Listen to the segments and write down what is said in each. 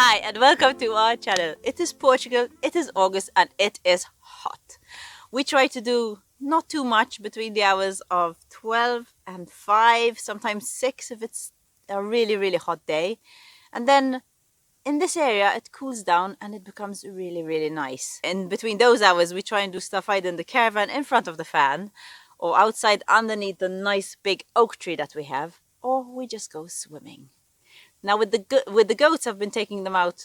Hi and welcome to our channel. It is Portugal, it is August and it is hot. We try to do not too much between the hours of 12 and 5, sometimes 6 if it's a really hot day. And then in this area it cools down and it becomes really nice. In between those hours we try and do stuff either in the caravan in front of the fan or outside underneath the nice big oak tree that we have, or we just go swimming. Now with the goats, I've been taking them out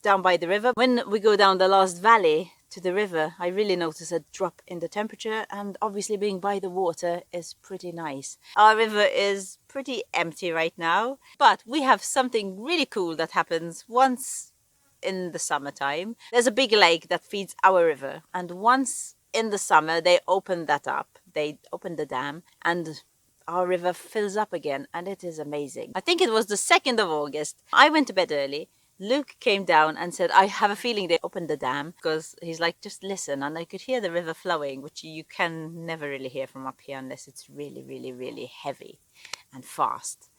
down by the river. When we go down the last valley to the river, I really notice a drop in the temperature, and obviously being by the water is pretty nice. Our river is pretty empty right now, but we have something really cool that happens once in the summertime. There's a big lake that feeds our river, and once in the summer they open that up. They open the dam and our river fills up again, and it is amazing. I think it was the 2nd of August. I went to bed early. Luke came down and said, I have a feeling they opened the dam, because he's like, just listen. And I could hear the river flowing, which you can never really hear from up here unless it's really heavy and fast.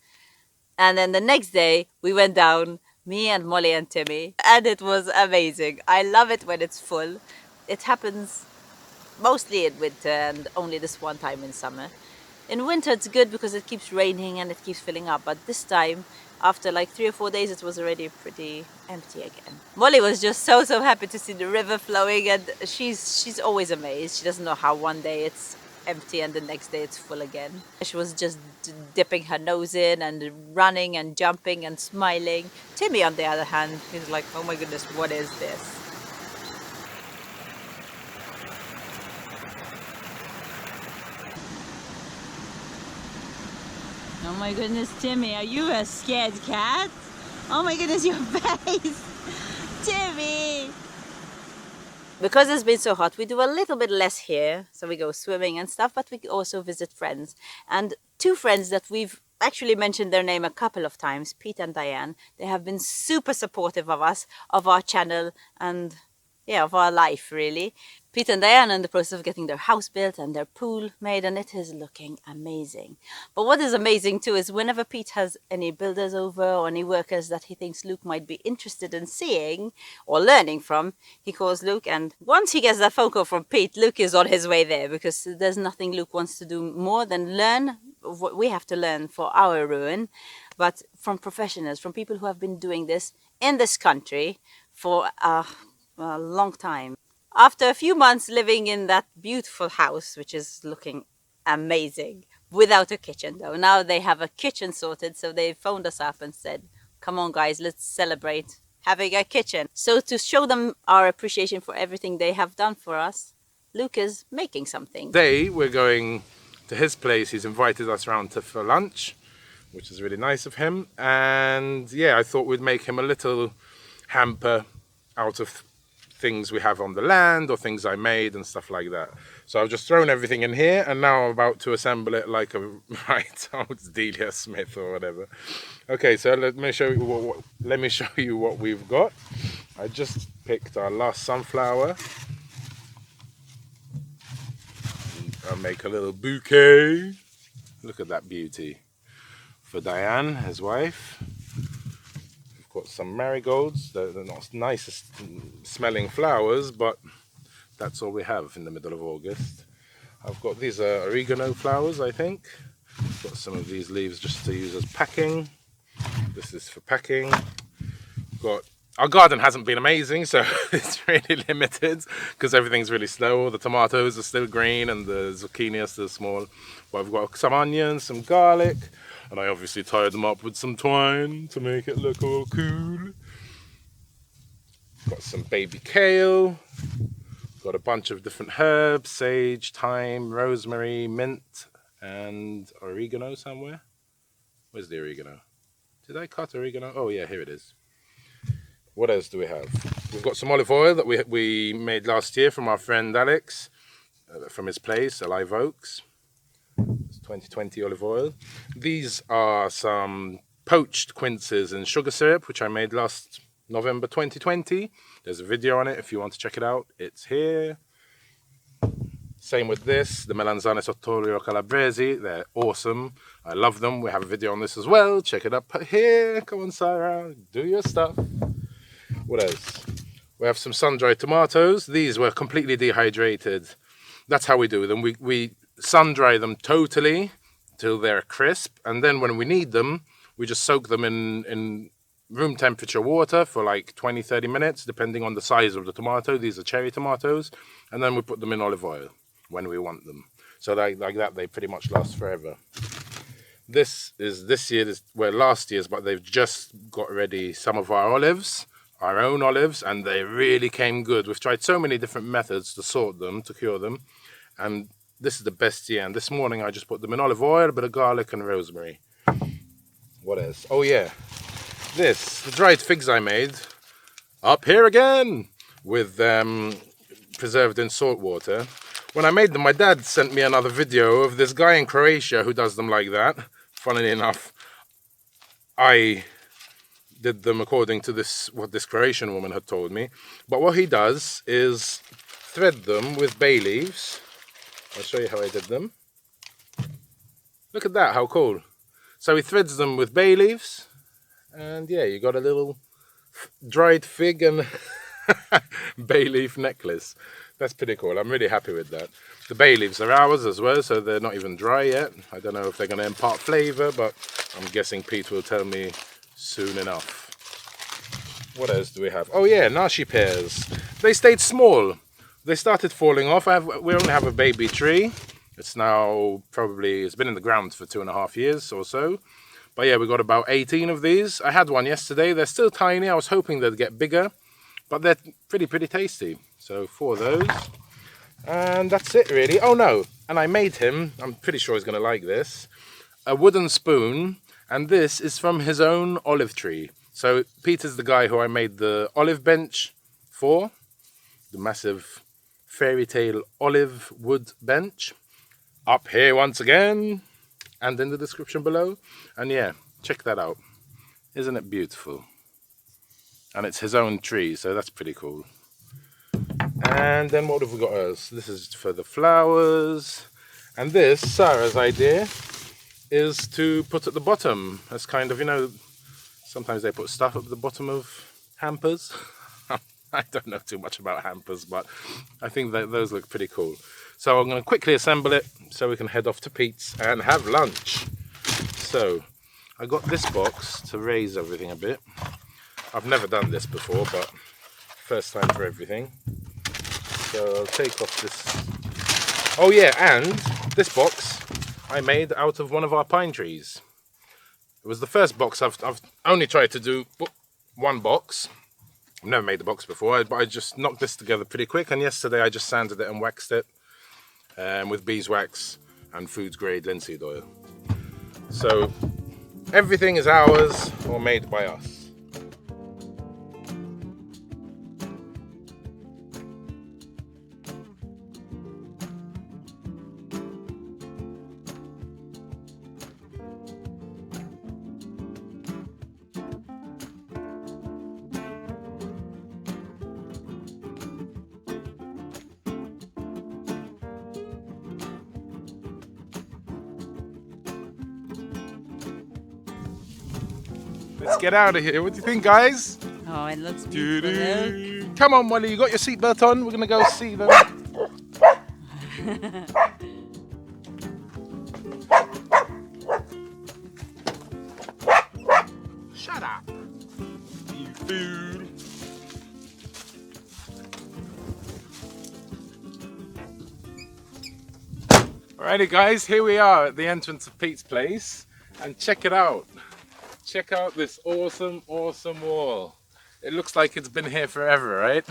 And then the next day we went down, me and Molly and Timmy, and it was amazing. I love it when it's full. It happens mostly in winter and only this one time in summer. In winter it's good because it keeps raining and it keeps filling up, but this time, after like 3 or 4 days, it was already pretty empty again. Molly was just so happy to see the river flowing, and she's always amazed. She doesn't know how one day it's empty and the next day it's full again. She was just dipping her nose in and running and jumping and smiling. Timmy, on the other hand, he's like, oh my goodness, what is this? Oh my goodness, Timmy, are you a scared cat? Oh my goodness, your face! Timmy! Because it's been so hot, we do a little bit less here. So we go swimming and stuff, but we also visit friends. And 2 friends that we've actually mentioned their name a couple of times, Pete and Diane. They have been super supportive of us, of our channel, and yeah, of our life really. Pete and Diane are in the process of getting their house built and their pool made, and it is looking amazing. But what is amazing too is whenever Pete has any builders over or any workers that he thinks Luke might be interested in seeing or learning from, he calls Luke, and once he gets that phone call from Pete, Luke is on his way there, because there's nothing Luke wants to do more than learn what we have to learn for our ruin, but from professionals, from people who have been doing this in this country for a long time. After a few months living in that beautiful house, which is looking amazing, without a kitchen though. Now they have a kitchen sorted, so they phoned us up and said, come on guys, let's celebrate having a kitchen. So to show them our appreciation for everything they have done for us, Luke is making something. Today we're going to his place. He's invited us around for lunch, which is really nice of him. And yeah, I thought we'd make him a little hamper out of things we have on the land or things I made and stuff like that. So I've just thrown everything in here, and now I'm about to assemble it like a right old Delia Smith or whatever. Okay, so let me show you what we've got. I just picked our last sunflower. I'll make a little bouquet. Look at that beauty for Diane, his wife. Got some marigolds. They're not nicest smelling flowers, but that's all we have in the middle of August. I've got these oregano flowers, I think. Got some of these leaves just to use as packing. This is for packing. Got our garden hasn't been amazing, so it's really limited because everything's really slow. The tomatoes are still green and the zucchini are still small. But I've got some onions, some garlic, and I obviously tied them up with some twine to make it look all cool. Got some baby kale. Got a bunch of different herbs: sage, thyme, rosemary, mint, and oregano somewhere. Where's the oregano? Did I cut oregano? Oh yeah, here it is. What else do we have? We've got some olive oil that we made last year from our friend Alex, from his place, Alive Oaks. It's 2020 olive oil. These are some poached quinces and sugar syrup, which I made last November 2020. There's a video on it if you want to check it out. It's here. Same with this, the melanzane sottolio calabresi. They're awesome. I love them. We have a video on this as well. Check it up here. Come on, Sarah. Do your stuff. What else? We have some sun-dried tomatoes. These were completely dehydrated. That's how we do them. We sun-dry them totally till they're crisp. And then when we need them, we just soak them in room temperature water for like 20-30 minutes, depending on the size of the tomato. These are cherry tomatoes. And then we put them in olive oil when we want them. So like that, they pretty much last forever. This is last year's, but they've just got ready some of our olives, our own olives, and they really came good. We've tried so many different methods to sort them, to cure them, and this is the best year. And this morning I just put them in olive oil, a bit of garlic and rosemary. What else? Oh yeah, the dried figs I made, up here again, with preserved in salt water. When I made them, my dad sent me another video of this guy in Croatia who does them like that. Funnily enough, I did them according to what this Croatian woman had told me. But what he does is thread them with bay leaves. I'll show you how I did them. Look at that, how cool. So he threads them with bay leaves. And yeah, you got a little dried fig and bay leaf necklace. That's pretty cool. I'm really happy with that. The bay leaves are ours as well, so they're not even dry yet. I don't know if they're going to impart flavour, but I'm guessing Pete will tell me soon enough. What else do we have? Oh yeah, nashi pears. They stayed small. They started falling off. We only have a baby tree. It's now it's been in the ground for 2.5 years or so. But yeah, we got about 18 of these. I had one yesterday. They're still tiny. I was hoping they'd get bigger, but they're pretty tasty. So 4 of those. And that's it really. Oh no, and I made him, I'm pretty sure he's going to like this, a wooden spoon. And this is from his own olive tree. So Peter's the guy who I made the olive bench for. The massive fairytale olive wood bench. Up here once again. And in the description below. And yeah, check that out. Isn't it beautiful? And it's his own tree, so that's pretty cool. And then what have we got else? This is for the flowers. And this, Sarah's idea, is to put at the bottom as kind of, sometimes they put stuff at the bottom of hampers. I don't know too much about hampers, but I think that those look pretty cool. So I'm going to quickly assemble it so we can head off to Pete's and have lunch. So I got this box to raise everything a bit. I've never done this before, but first time for everything. So I'll take off this. Oh yeah, and this box I made out of one of our pine trees. It was the first box. I've only tried to do one box. I've never made the box before, but I just knocked this together pretty quick. And yesterday I just sanded it and waxed it with beeswax and food grade linseed oil. So everything is ours or made by us. Let's get out of here. What do you think, guys? Oh, it looks beautiful. Come on, Molly, you got your seatbelt on? We're going to go see them. Shut up, you fool. Alrighty, guys, here we are at the entrance of Pete's place. And check it out. Check out this awesome wall. It looks like it's been here forever, right?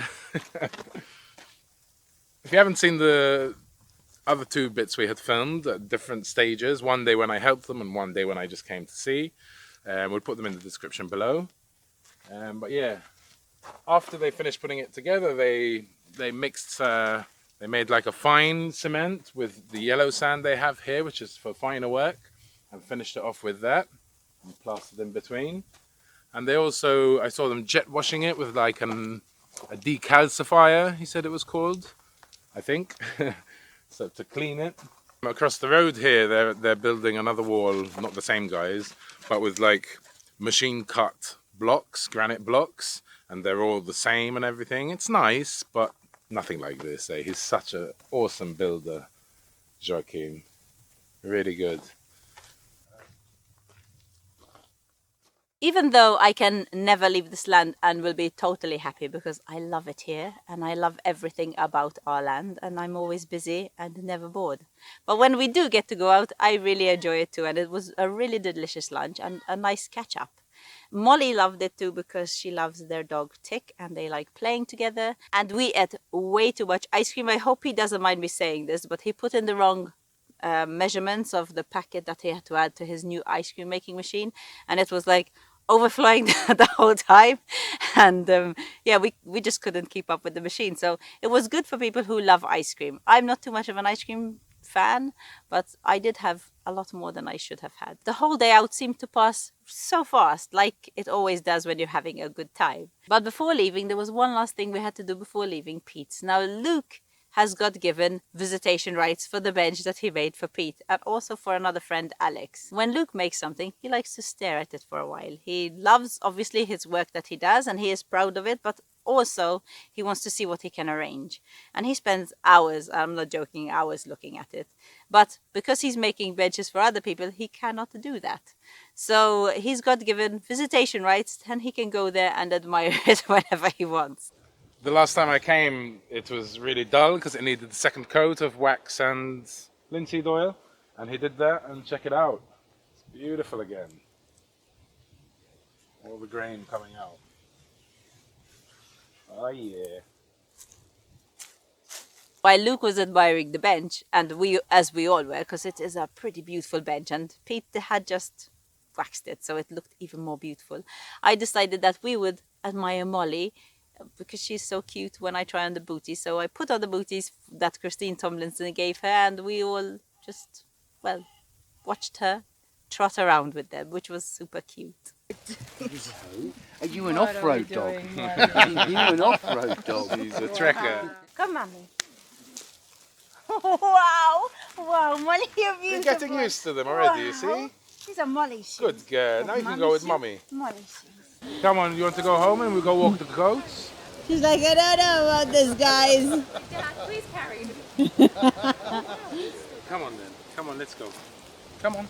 If you haven't seen the other 2 bits we had filmed at different stages, one day when I helped them and one day when I just came to see, we'll put them in the description below. But yeah, after they finished putting it together, they mixed, they made like a fine cement with the yellow sand they have here, which is for finer work, and finished it off with that. And plastered in between. And they also, I saw them jet washing it with like a decalcifier, he said it was called, I think, so to clean it. Across the road here, they're building another wall, not the same guys, but with like machine cut blocks, granite blocks, and they're all the same and everything. It's nice, but nothing like this. Eh? He's such an awesome builder, Joaquim. Really good. Even though I can never leave this land and will be totally happy because I love it here and I love everything about our land and I'm always busy and never bored. But when we do get to go out, I really enjoy it too, and it was a really delicious lunch and a nice catch up. Molly loved it too because she loves their dog Tick and they like playing together. And we ate way too much ice cream. I hope he doesn't mind me saying this, but he put in the wrong measurements of the packet that he had to add to his new ice cream making machine, and it was like overflowing the whole time. And yeah, we just couldn't keep up with the machine. So it was good for people who love ice cream. I'm not too much of an ice cream fan, but I did have a lot more than I should have had. The whole day out seemed to pass so fast, like it always does when you're having a good time. But before leaving, there was one last thing we had to do before leaving Pete's. Now Luke has got given visitation rights for the bench that he made for Pete and also for another friend, Alex. When Luke makes something, he likes to stare at it for a while. He loves, obviously, his work that he does and he is proud of it, but also he wants to see what he can arrange. And he spends hours, I'm not joking, hours looking at it. But because he's making benches for other people, he cannot do that. So he's got given visitation rights and he can go there and admire it whenever he wants. The last time I came, it was really dull because it needed the second coat of wax and linseed oil, and he did that, and check it out. It's beautiful again. All the grain coming out. Oh yeah. While Luke was admiring the bench, and we, as we all were, because it is a pretty beautiful bench, and Pete had just waxed it, so it looked even more beautiful, I decided that we would admire Molly because she's so cute when I try on the booties. So I put on the booties that Christine Tomlinson gave her, and we all just, well, watched her trot around with them, which was super cute. Are you an off-road dog? Are you an off-road dog? He's a trekker. Come, Mummy. Wow, wow, Molly, you're beautiful. You're getting used to them already, you see? These are Molly's shoes. Good girl. Now you can go with Mummy. Molly's shoes. Come on, you want to go home and we'll go walk the goats? She's like, I don't know about this, guys. Dad, please carry me. Come on then. Come on, let's go. Come on.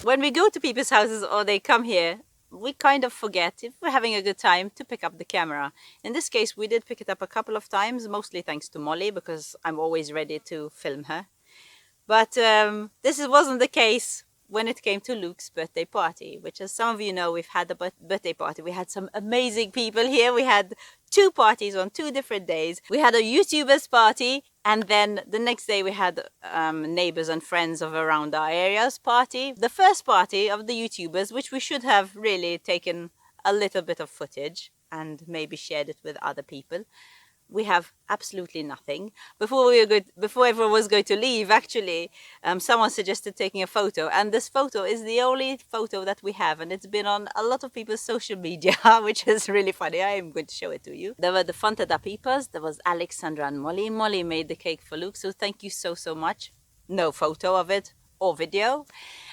When we go to people's houses or they come here, we kind of forget, if we're having a good time, to pick up the camera. In this case, we did pick it up a couple of times, mostly thanks to Molly, because I'm always ready to film her. But this wasn't the case when it came to Luke's birthday party, which, as some of you know, we've had a birthday party. We had some amazing people here. We had 2 parties on 2 different days. We had a YouTubers party, and then the next day we had neighbors and friends of around our areas party. The first party of the YouTubers, which we should have really taken a little bit of footage and maybe shared it with other people. We have absolutely nothing. Before everyone was going to leave, actually, someone suggested taking a photo, and this photo is the only photo that we have, and it's been on a lot of people's social media, which is really funny. I am going to show it to you. There were the Fanta Peepers, there was Alexandra and Molly. Molly made the cake for Luke, so thank you so much. No photo of it or video.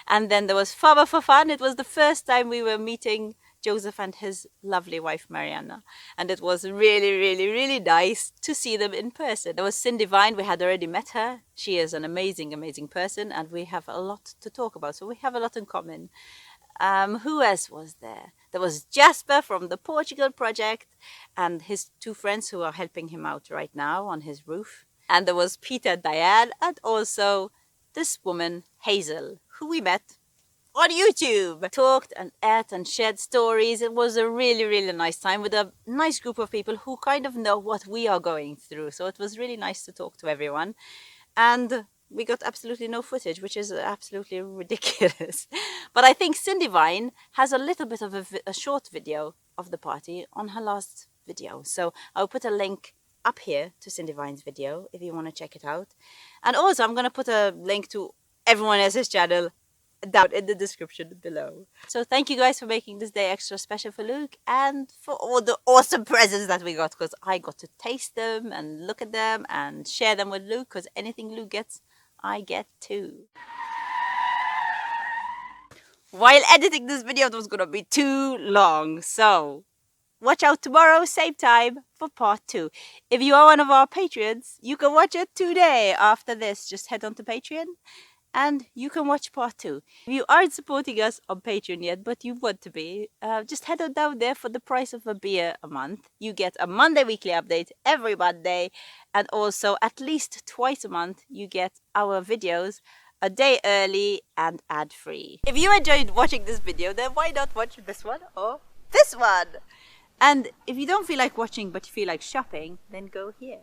And then there was Father for Fun. It was the first time we were meeting Joseph and his lovely wife Mariana, and it was really nice to see them in person. There was Cindy Vine. We had already met her. She is an amazing person, and we have a lot to talk about, so we have a lot in common. Who else was there? There was Jasper from the Portugal project and his 2 friends who are helping him out right now on his roof. And there was Peter and Diane, and also this woman Hazel, who we met on YouTube. Talked and ate and shared stories. It was a really nice time with a nice group of people who kind of know what we are going through. So it was really nice to talk to everyone. And we got absolutely no footage, which is absolutely ridiculous. But I think Cindy Vine has a little bit of a short video of the party on her last video. So I'll put a link up here to Cindy Vine's video if you want to check it out. And also I'm going to put a link to everyone else's channel down in the description below. So thank you guys for making this day extra special for Luke and for all the awesome presents that we got, because I got to taste them and look at them and share them with Luke, because anything Luke gets, I get too. While editing this video, it was gonna be too long, so watch out tomorrow, same time, for part 2. If you are one of our patrons, you can watch it today after this. Just head on to Patreon and you can watch part 2. If you aren't supporting us on Patreon yet, but you want to be, just head on down there for the price of a beer a month. You get a Monday weekly update every Monday, and also at least twice a month you get our videos a day early and ad-free. If you enjoyed watching this video, then why not watch this one or this one? And if you don't feel like watching but you feel like shopping, then go here.